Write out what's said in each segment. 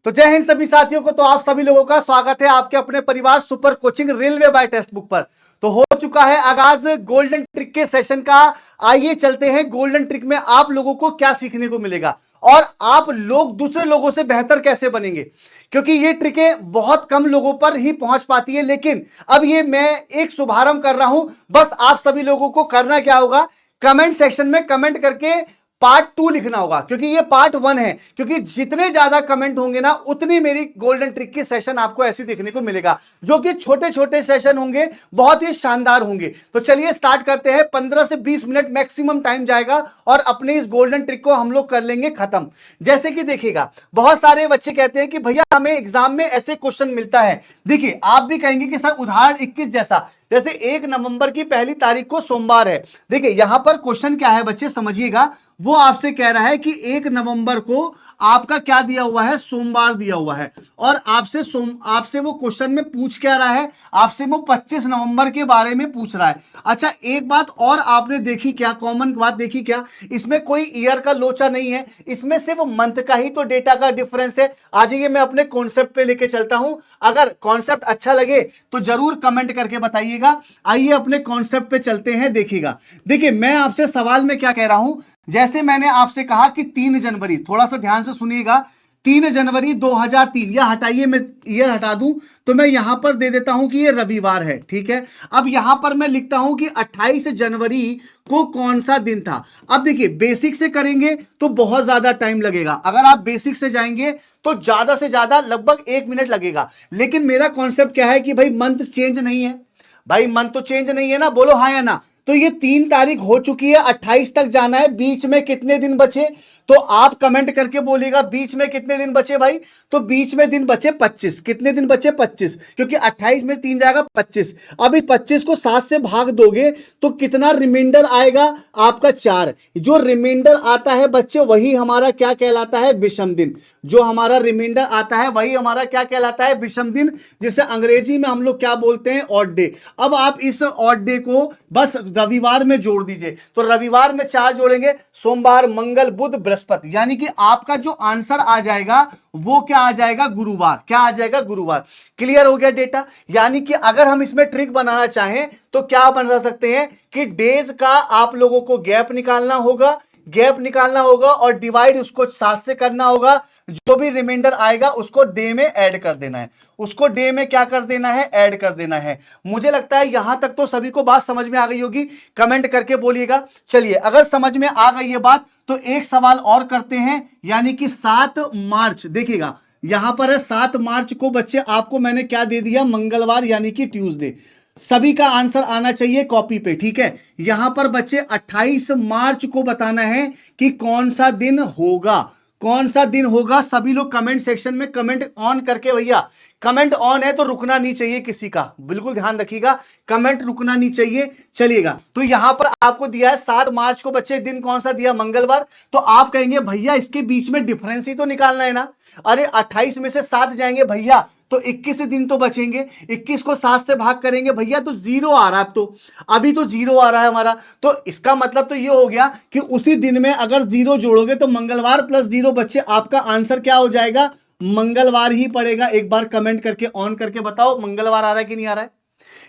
तो जय हिंद सभी साथियों को। तो आप सभी लोगों का स्वागत है आपके अपने परिवार super coaching railway by text book पर। तो हो चुका है आगाज गोल्डन ट्रिक के सेशन का। आइए चलते हैं गोल्डन ट्रिक में आप लोगों को क्या सीखने को मिलेगा और आप लोग दूसरे लोगों से बेहतर कैसे बनेंगे, क्योंकि ये ट्रिकें बहुत कम लोगों पर ही पहुंच पाती है। लेकिन अब ये मैं एक शुभारंभ कर रहा हूं। बस आप सभी लोगों को करना क्या होगा, कमेंट सेक्शन में कमेंट करके पार्ट 2 लिखना होगा, क्योंकि ये पार्ट 1 है। क्योंकि जितने ज्यादा कमेंट होंगे ना उतनी मेरी गोल्डन ट्रिक की सेशन आपको ऐसी देखने को मिलेगा, जो कि छोटे छोटे सेशन होंगे, बहुत ही शानदार होंगे। तो चलिए स्टार्ट करते हैं। 15 से 20 मिनट मैक्सिमम टाइम जाएगा और अपने इस गोल्डन ट्रिक को हम लोग कर लेंगे खत्म। जैसे कि देखिएगा, बहुत सारे बच्चे कहते हैं कि भैया हमें एग्जाम में ऐसे क्वेश्चन मिलता है। देखिए आप भी कहेंगे कि सर उदाहरण 21 जैसा, जैसे 1 नवंबर की पहली तारीख को सोमवार है। देखिए यहां पर क्वेश्चन क्या है बच्चे समझिएगा, वो आपसे कह रहा है कि 1 नवंबर को आपका क्या दिया हुआ है, सोमवार दिया हुआ है। और आपसे वो क्वेश्चन में पूछ क्या रहा है, आपसे वो 25 नवंबर के बारे में पूछ रहा है। अच्छा एक बात और आपने देखी क्या, कॉमन बात देखी क्या, इसमें कोई ईयर का लोचा नहीं है, इसमें सिर्फ मंथ का ही तो डेटा का डिफरेंस है। आज ये मैं अपने कॉन्सेप्ट पे लेके चलता हूं। अगर कॉन्सेप्ट अच्छा लगे तो जरूर कमेंट करके बताइएगा। आइए अपने कॉन्सेप्ट पे चलते हैं। देखिएगा, देखिए मैं आपसे सवाल में क्या कह रहा हूं, जैसे मैंने आपसे कहा कि 3 जनवरी, थोड़ा सा ध्यान से सुनिएगा, 3 जनवरी 2003, या हटाइए मैं ईयर हटा दूं तो मैं यहां पर दे देता हूं कि ये रविवार है, ठीक है। अब यहां पर मैं लिखता हूं कि 28 जनवरी को कौन सा दिन था। अब देखिए बेसिक से करेंगे तो बहुत ज्यादा टाइम लगेगा, अगर आप बेसिक से जाएंगे तो ज्यादा से ज्यादा लगभग 1 मिनट लगेगा। लेकिन मेरा कॉन्सेप्ट क्या है कि भाई मंथ चेंज नहीं है, भाई मंथ तो चेंज नहीं है ना, बोलो हाँ या ना। तो ये 3 तारीख हो चुकी है, 28 तक जाना है, बीच में कितने दिन बचे, तो आप कमेंट करके बोलिएगा बीच में कितने दिन बचे भाई। तो बीच में दिन बचे 25। कितने दिन बचे, 25, क्योंकि 28 में 3 जाएगा 25। अब इस 25 को 7 से भाग दोगे तो कितना रिमाइंडर आएगा आपका, 4। जो रिमाइंडर आता है बच्चे वही हमारा क्या कहलाता है, विषम दिन। जो हमारा रिमाइंडर आता है वही हमारा क्या कहलाता है, विषम दिन, जिसे अंग्रेजी में हम लोग क्या बोलते हैं, ऑड डे। अब आप इस ऑड डे को बस रविवार में जोड़ दीजिए। तो रविवार में 4 जोड़ेंगे, सोमवार, मंगल, बुध, बृहस्पति, यानी कि आपका जो आंसर आ जाएगा वो क्या आ जाएगा, गुरुवार। क्या आ जाएगा, गुरुवार। क्लियर हो गया डेटा। यानी कि अगर हम इसमें ट्रिक बनाना चाहें तो क्या बना सकते हैं कि डेज का आप लोगों को गैप निकालना होगा, और डिवाइड उसको 7 से करना होगा। जो भी रिमाइंडर आएगा उसको डे में ऐड कर देना है, उसको डे में क्या कर देना है, ऐड कर देना है। मुझे लगता है यहां तक तो सभी को बात समझ में आ गई होगी, कमेंट करके बोलिएगा। चलिए अगर समझ में आ गई ये बात तो एक सवाल और करते हैं, यानी कि 7 मार्च। देखिएगा यहां पर है 7 मार्च को बच्चे आपको मैंने क्या दे दिया, मंगलवार यानी कि ट्यूसडे। सभी का आंसर आना चाहिए कॉपी पे, ठीक है। यहां पर बच्चे 28 मार्च को बताना है कि कौन सा दिन होगा, कौन सा दिन होगा। सभी लोग कमेंट सेक्शन में कमेंट ऑन करके, भैया कमेंट ऑन है तो रुकना नहीं चाहिए किसी का, बिल्कुल ध्यान रखिएगा, कमेंट रुकना नहीं चाहिए। चलिएगा तो यहां पर आपको दिया है 7 मार्च को बच्चे, दिन कौन सा दिया, मंगलवार। तो आप कहेंगे भैया इसके बीच में डिफरेंस ही तो निकालना है ना। अरे 28 में से 7 जाएंगे भैया तो 21 दिन तो बचेंगे, 21 को 7 से भाग करेंगे भैया तो 0 आ रहा है। अब तो अभी तो 0 आ रहा है हमारा, तो इसका मतलब तो ये हो गया कि उसी दिन में अगर 0 जोड़ोगे तो मंगलवार प्लस 0 बच्चे आपका आंसर क्या हो जाएगा, मंगलवार ही पड़ेगा। एक बार कमेंट करके ऑन करके बताओ मंगलवार आ रहा है कि नहीं आ रहा है।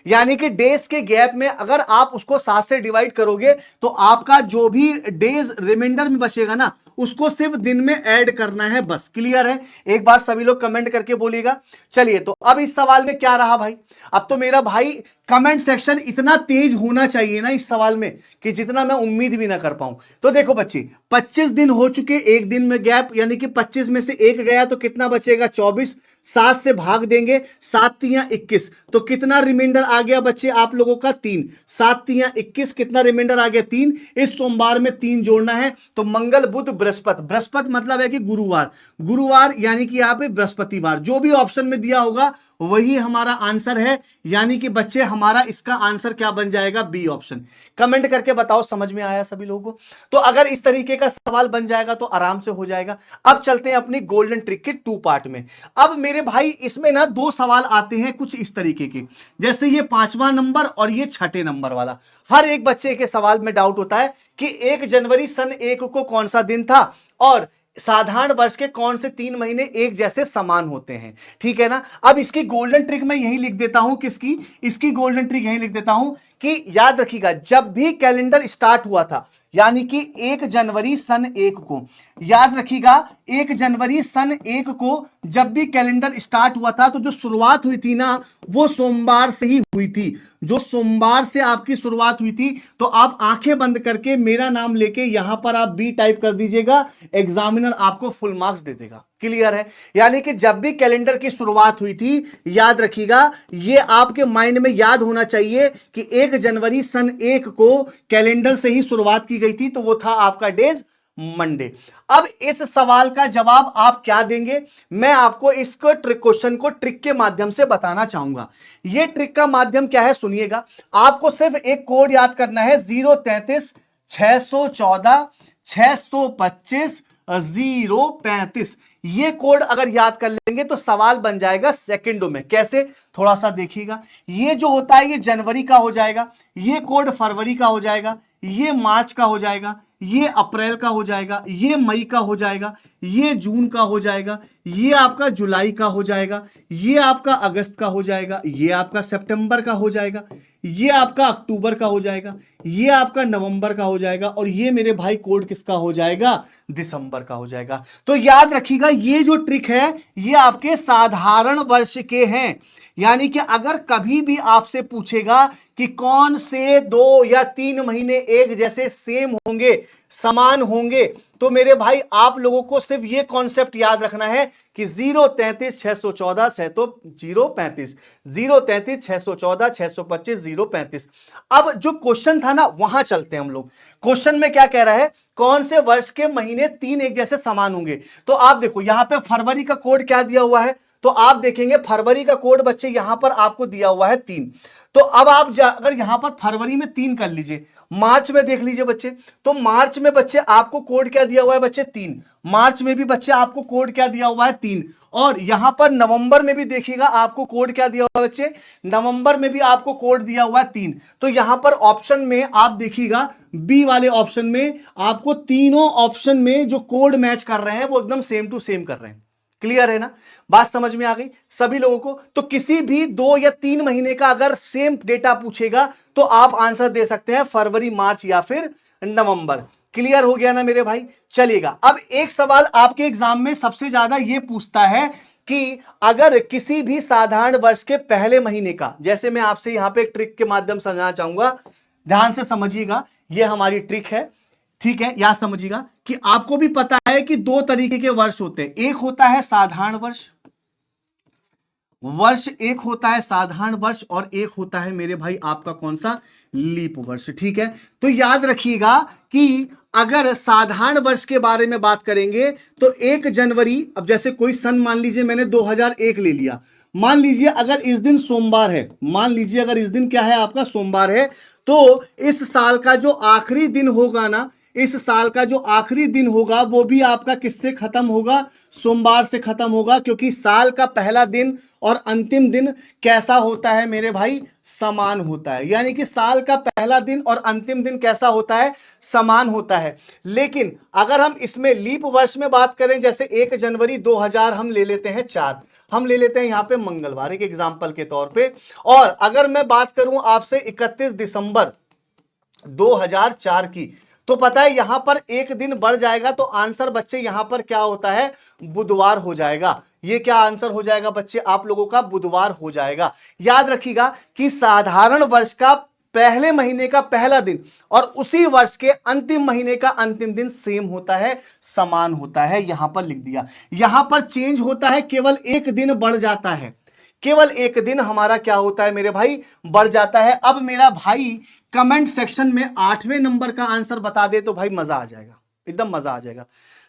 यानी कि डेज के गैप में अगर आप उसको 7 से डिवाइड करोगे तो आपका जो भी डेज रिमाइंडर में बचेगा ना उसको सिर्फ दिन में ऐड करना है, बस। क्लियर है, एक बार सभी लोग कमेंट करके बोलिएगा। चलिए तो अब इस सवाल में क्या रहा भाई, अब तो मेरा भाई कमेंट सेक्शन इतना तेज होना चाहिए ना इस सवाल में कि जितना मैं उम्मीद भी ना कर पाऊं। तो देखो बच्चे 25 दिन हो चुके, एक दिन में गैप, यानी कि 25 में से एक गया तो कितना बचेगा, 24। 7 से भाग देंगे, 7 तियां 21, तो कितना रिमाइंडर आ गया बच्चे आप लोगों का, 3। 7 तियां 21, कितना रिमाइंडर आ गया, 3। इस सोमवार में 3 जोड़ना है, तो मंगल, बुध, बृहस्पति। बृहस्पति मतलब है कि गुरुवार, गुरुवार यानी कि यहाँ पे बृहस्पतिवार। जो भी ऑप्शन में दिया होगा वही हमारा आंसर है, यानी कि बच्चे हमारा इसका आंसर क्या बन जाएगा, बी ऑप्शन। कमेंट करके बताओ समझ में आया सभी लोगों को। तो अगर इस तरीके का सवाल बन जाएगा तो आराम से हो जाएगा। अब चलते हैं अपनी गोल्डन ट्रिक के 2 पार्ट में। अब मेरे भाई इसमें ना 2 सवाल आते हैं कुछ इस तरीके के, जैसे ये 5वां नंबर और ये 6ठे नंबर वाला। हर एक बच्चे के सवाल में डाउट होता है कि 1 जनवरी सन 1 को कौन सा दिन था और साधारण वर्ष के कौन से 3 महीने एक जैसे समान होते हैं, ठीक है ना। अब इसकी गोल्डन ट्रिक मैं यही लिख देता हूं, किसकी, इसकी गोल्डन ट्रिक यही लिख देता हूं कि याद रखिएगा जब भी कैलेंडर स्टार्ट हुआ था, यानी कि 1 जनवरी सन 1 को, याद रखिएगा 1 जनवरी सन 1 को जब भी कैलेंडर स्टार्ट हुआ था तो जो शुरुआत हुई थी ना वो सोमवार से ही हुई थी, जो सोमवार से आपकी शुरुआत हुई थी। तो आप आंखें बंद करके मेरा नाम लेके यहां पर आप बी टाइप कर दीजिएगा, एग्जामिनर आपको फुल मार्क्स दे देगा। क्लियर है, यानी कि जब भी कैलेंडर की शुरुआत हुई थी, याद रखिएगा ये आपके माइंड में याद होना चाहिए कि 1 जनवरी सन 1 को कैलेंडर से ही शुरुआत की गई थी, तो वो था आपका डेज मंडे। अब इस सवाल का जवाब आप क्या देंगे, मैं आपको इसको ट्रिक क्वेश्चन को ट्रिक के माध्यम से बताना चाहूंगा। ये ट्रिक का माध्यम क्या है सुनिएगा, आपको सिर्फ एक कोड याद करना है 033 614 625 035। ये कोड अगर याद कर लेंगे तो सवाल बन जाएगा सेकंडों में। कैसे, थोड़ा सा देखिएगा, ये जो होता है ये जनवरी का हो जाएगा, ये कोड फरवरी का हो जाएगा, ये मार्च का हो जाएगा, ये अप्रैल का हो जाएगा, ये मई का हो जाएगा, ये जून का हो जाएगा, ये आपका जुलाई का हो जाएगा, ये आपका अगस्त का हो जाएगा, ये आपका सितंबर का हो जाएगा, ये आपका अक्टूबर का हो जाएगा, ये आपका नवंबर का हो जाएगा, और ये मेरे भाई कोड किसका हो जाएगा, दिसंबर का हो जाएगा। तो याद रखिएगा ये जो ट्रिक है ये आपके साधारण वर्ष के हैं, यानी कि अगर कभी भी आपसे पूछेगा कि कौन से 2 या 3 महीने एक जैसे सेम होंगे, समान होंगे, तो मेरे भाई आप लोगों को सिर्फ ये कॉन्सेप्ट याद रखना है कि 033 614 035, 033 614 625 035। अब जो क्वेश्चन था ना वहां चलते हैं हम लोग। क्वेश्चन में क्या कह रहा है, कौन से वर्ष के महीने 3 एक जैसे समान होंगे। तो आप देखो यहां पे फरवरी का कोड क्या दिया हुआ है, तो आप देखेंगे फरवरी का कोड बच्चे यहां पर आपको दिया हुआ है 3। तो अब आप अगर यहां पर फरवरी में 3 कर लीजिए, मार्च में देख लीजिए बच्चे, तो मार्च में बच्चे आपको कोड क्या दिया हुआ है बच्चे 3, मार्च में भी बच्चे आपको कोड क्या दिया हुआ है 3, और यहां पर नवंबर में भी देखिएगा आपको कोड क्या दिया हुआ है बच्चे, नवंबर में भी आपको कोड दिया हुआ है 3। तो यहां पर ऑप्शन में आप देखिएगा बी वाले ऑप्शन में आपको तीनों ऑप्शन में जो कोड मैच कर रहे हैं वो एकदम सेम टू सेम कर रहे हैं। क्लियर है ना, बात समझ में आ गई सभी लोगों को। तो किसी भी 2 या 3 महीने का अगर सेम डेटा पूछेगा तो आप आंसर दे सकते हैं फरवरी, मार्च या फिर नवंबर। क्लियर हो गया ना मेरे भाई, चलिएगा। अब एक सवाल आपके एग्जाम में सबसे ज्यादा ये पूछता है कि अगर किसी भी साधारण वर्ष के पहले महीने का, जैसे मैं आपसे यहां पे एक ट्रिक के माध्यम से समझाना चाहूंगा, ध्यान से समझिएगा, ये हमारी ट्रिक है, ठीक है। याद समझिएगा कि आपको भी पता है कि 2 तरीके के वर्ष होते हैं, एक होता है साधारण वर्ष, एक होता है साधारण वर्ष, और एक होता है मेरे भाई आपका कौन सा, लीप वर्ष, ठीक है। तो याद रखिएगा कि अगर साधारण वर्ष के बारे में बात करेंगे तो 1 जनवरी, अब जैसे कोई सन मान लीजिए मैंने 2001 ले लिया, मान लीजिए अगर इस दिन सोमवार है, मान लीजिए अगर इस दिन क्या है आपका सोमवार है, तो इस साल का जो आखिरी दिन होगा ना, इस साल का जो आखिरी दिन होगा वो भी आपका किससे खत्म होगा, सोमवार से खत्म होगा, क्योंकि साल का पहला दिन और अंतिम दिन कैसा होता है मेरे भाई, समान होता है। यानी कि साल का पहला दिन और अंतिम दिन कैसा होता है, समान होता है। लेकिन अगर हम इसमें लीप वर्ष में बात करें, जैसे 1 जनवरी 2000 हम ले लेते हैं 4, हम ले लेते हैं यहां पे मंगलवार एक एग्जाम्पल के तौर पे, और अगर मैं बात करूं आपसे 31 दिसंबर 2004 की, तो पता है यहां पर एक दिन बढ़ जाएगा, तो आंसर बच्चे यहां पर क्या होता है, बुधवार हो जाएगा। ये क्या आंसर हो जाएगा बच्चे आप लोगों का, बुधवार हो जाएगा। याद रखिएगा कि साधारण वर्ष का पहले महीने का पहला दिन और उसी वर्ष के अंतिम महीने का अंतिम दिन सेम होता है, समान होता है। यहां पर लिख दिया, यहां पर चेंज होता है, केवल एक दिन बढ़ जाता है, केवल एक दिन हमारा क्या होता है मेरे भाई, बढ़ जाता है। अब मेरा भाई कमेंट सेक्शन में 8वें नंबर का आंसर बता दे तो भाई मजा आ जाएगा, एकदम मजा आ जाएगा।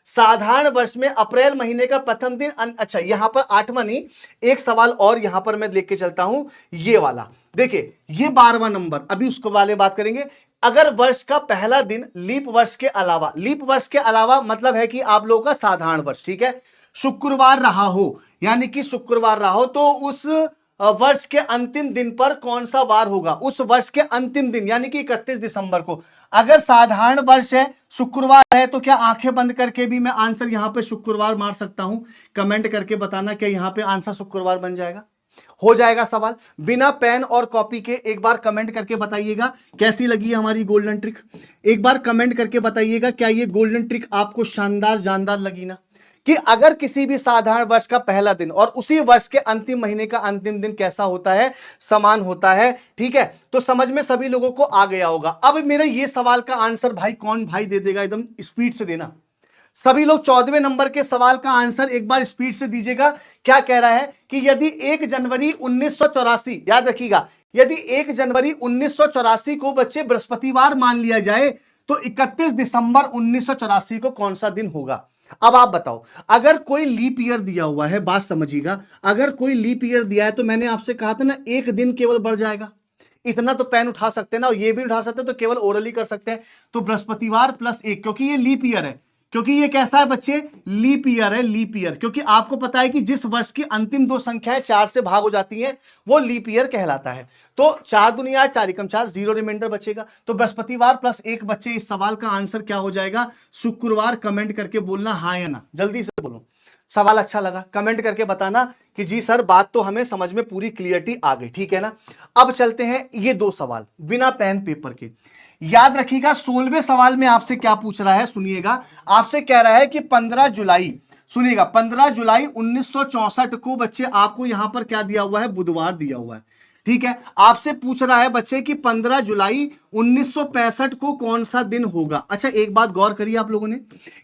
साधारण वर्ष में अप्रैल महीने का प्रथम दिन अच्छा यहां पर 8वां नहीं, एक सवाल और यहां पर मैं लेके चलता हूं, ये वाला देखिए, ये 12वां नंबर, अभी उसको वाले बात करेंगे। अगर वर्ष का पहला दिन लीप वर्ष के अलावा, लीप वर्ष के अलावा मतलब है कि आप लोगों का साधारण वर्ष, ठीक है, शुक्रवार रहा हो, यानी कि शुक्रवार रहा हो, तो उस वर्ष के अंतिम दिन पर कौन सा वार होगा? उस वर्ष के अंतिम दिन यानी कि 31 दिसंबर को। अगर साधारण वर्ष है, शुक्रवार है, तो क्या आंखें बंद करके भी मैं आंसर यहां पे शुक्रवार मार सकता हूं? कमेंट करके बताना क्या यहां पे आंसर शुक्रवार बन जाएगा? हो जाएगा सवाल बिना पेन और कॉपी के। एक बार कमेंट करके बताइएगा कैसी लगी हमारी गोल्डन ट्रिक। एक बार कमेंट करके बताइएगा क्या ये गोल्डन ट्रिक आपको शानदार जानदार लगी ना, कि अगर किसी भी साधारण वर्ष का पहला दिन और उसी वर्ष के अंतिम महीने का अंतिम दिन कैसा होता है, समान होता है। ठीक है, तो समझ में सभी लोगों को आ गया होगा। अब मेरे ये सवाल का आंसर भाई कौन भाई दे देगा? एकदम स्पीड से देना सभी लोग। 14वें नंबर के सवाल का आंसर एक बार स्पीड से दीजिएगा। क्या कह रहा है कि यदि 1 जनवरी 1984, याद रखिएगा, यदि 1 जनवरी 1984 को बच्चे बृहस्पतिवार मान लिया जाए तो 31 दिसंबर 1984 को कौन सा दिन होगा? अब आप बताओ, अगर कोई लीप ईयर दिया हुआ है, बात समझिएगा, अगर कोई लीप ईयर दिया है तो मैंने आपसे कहा था ना, एक दिन केवल बढ़ जाएगा। इतना तो पेन उठा सकते हैं ना, और ये भी उठा सकते हैं, तो केवल ओरली कर सकते हैं। तो बृहस्पतिवार प्लस 1, क्योंकि ये लीप ईयर है, क्योंकि ये कैसा है बच्चे? लीप ईयर है, लीप ईयर। क्योंकि आपको पता है कि जिस वर्ष की अंतिम दो संख्याएं 4 से भाग हो जाती हैं वो लीप ईयर कहलाता है। तो 4 दुनिया 4 एकम 4, 0 रिमाइंडर बचेगा। तो बृहस्पतिवार प्लस 1 बच्चे, इस सवाल का आंसर क्या हो जाएगा? शुक्रवार। कमेंट करके बोलना हाँ या ना, जल्दी से बोलो। सवाल अच्छा लगा कमेंट करके बताना कि जी सर बात तो हमें समझ में पूरी क्लियरिटी आ गई। ठीक है ना, अब चलते हैं ये 2 सवाल बिना पेन पेपर के। याद रखिएगा 16वें सवाल में आपसे क्या पूछ रहा है, सुनिएगा। आपसे कह रहा है कि 15 जुलाई, सुनिएगा, 15 जुलाई 1964 को बच्चे आपको यहां पर क्या दिया हुआ है? बुधवार दिया हुआ है। ठीक है, आपसे पूछ रहा है बच्चे कि 15 जुलाई 1965 को कौन सा दिन होगा? अच्छा एक बात गौर करिए आप लोगों ने,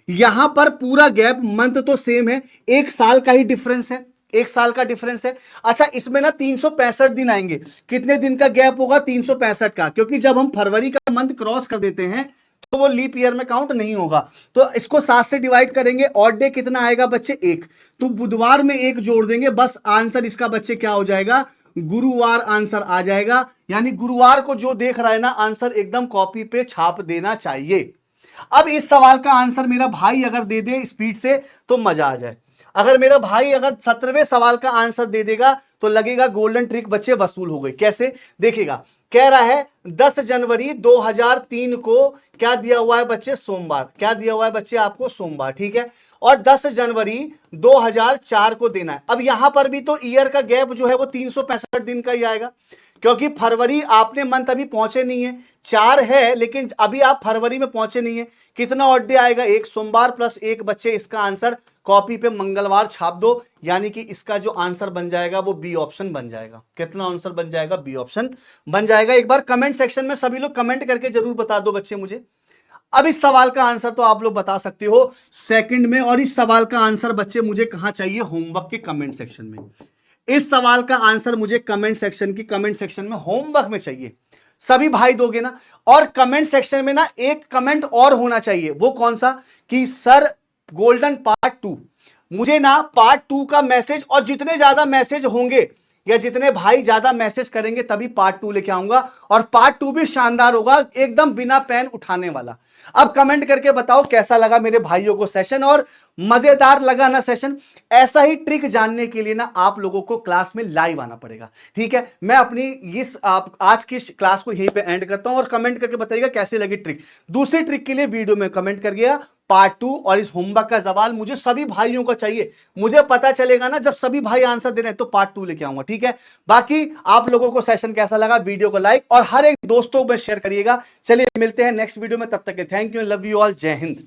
यहां पर पूरा गैप, मंथ तो सेम है, 1 साल का ही डिफरेंस है, 1 साल का डिफरेंस है। अच्छा इसमें ना 365 दिन आएंगे। कितने दिन का गैप होगा? 365 का, क्योंकि जब हम फरवरी का मंथ क्रॉस कर देते हैं तो वो लीप ईयर में काउंट नहीं होगा। तो इसको 7 से डिवाइड करेंगे, ऑड डे कितना आएगा बच्चे? 1। तो बुधवार में 1 जोड़ देंगे, बस आंसर इसका बच्चे क्या हो जाएगा? गुरुवार आंसर आ जाएगा। यानी गुरुवार को जो देख रहा है ना, आंसर एकदम कॉपी पे छाप देना चाहिए। अब इस सवाल का आंसर मेरा भाई अगर दे दे स्पीड से तो मजा आ जाए। अगर मेरा भाई अगर 17वें सवाल का आंसर दे देगा तो लगेगा गोल्डन ट्रिक बच्चे वसूल हो गई। कैसे? देखिएगा, कह रहा है 10 जनवरी 2003 को क्या दिया हुआ है बच्चे? सोमवार। क्या दिया हुआ है बच्चे आपको? सोमवार। ठीक है, और 10 जनवरी 2004 को देना है। अब यहां पर भी तो ईयर का गैप जो है वो 365 दिन का ही आएगा, क्योंकि फरवरी आपने मंथ अभी पहुंचे नहीं है, 4 है लेकिन अभी आप फरवरी में पहुंचे नहीं है। कितना ऑड डे आएगा? 1। सोमवार प्लस 1 बच्चे, इसका आंसर कॉपी पे मंगलवार छाप दो। यानी कि इसका जो आंसर बन जाएगा वो बी ऑप्शन बन जाएगा। कितना आंसर बन जाएगा? बी ऑप्शन बन जाएगा। एक बार कमेंट सेक्शन में सभी लोग कमेंट करके जरूर बता दो बच्चे मुझे। अब इस सवाल का आंसर तो आप लोग बता सकते हो सेकंड में, और इस सवाल का आंसर बच्चे मुझे कहां चाहिए? होमवर्क के कमेंट सेक्शन में। इस सवाल का आंसर मुझे कमेंट सेक्शन में होमवर्क में चाहिए। सभी भाई दोगे ना? और कमेंट सेक्शन में ना एक कमेंट और होना चाहिए, वो कौन सा? कि सर गोल्डन पार्ट 2, मुझे ना पार्ट 2 का मैसेज, और जितने ज्यादा मैसेज होंगे या जितने भाई ज्यादा मैसेज करेंगे तभी पार्ट 2 लेके आऊंगा। और पार्ट 2 भी शानदार होगा, एकदम बिना पेन उठाने वाला। अब कमेंट करके बताओ कैसा लगा मेरे भाइयों को सेशन, और मजेदार लगा ना सेशन? ऐसा ही ट्रिक जानने के लिए ना आप लोगों को क्लास में लाइव आना पड़ेगा। ठीक है, मैं अपनी इस आज की क्लास को यहीं पे एंड करता हूं, और कमेंट करके बताइएगा कैसे लगी ट्रिक। दूसरी ट्रिक के लिए वीडियो में कमेंट करिएगा पार्ट 2, और इस होमवर्क का सवाल मुझे सभी भाइयों को चाहिए। मुझे पता चलेगा ना जब सभी भाई आंसर दे रहे हैं तो पार्ट 2 लेके आऊंगा। ठीक है, बाकी आप लोगों को सेशन कैसा लगा, वीडियो को लाइक और हर एक दोस्तों में शेयर करिएगा। चलिए मिलते हैं नेक्स्ट वीडियो में, तब तक के thank you, love you all, जय हिंद।